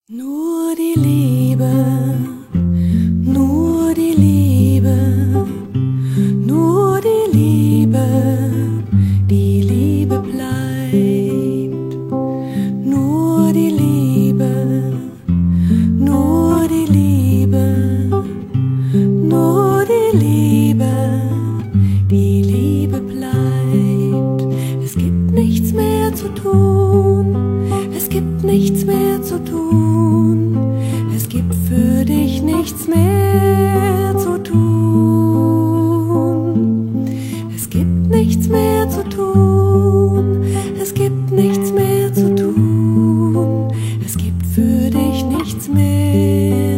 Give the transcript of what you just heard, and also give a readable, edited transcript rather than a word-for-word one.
Nur die Liebe, nur die Liebe, nur die Liebe, die Liebe bleibt. Nur die Liebe, nur die Liebe, nur die Liebe, die Liebe bleibt. Es gibt nichts mehr zu tun, es gibt nichts mehr zu tun. Es gibt für dich nichts mehr zu tun. Es gibt nichts mehr zu tun. Es gibt nichts mehr zu tun. Es gibt für dich nichts mehr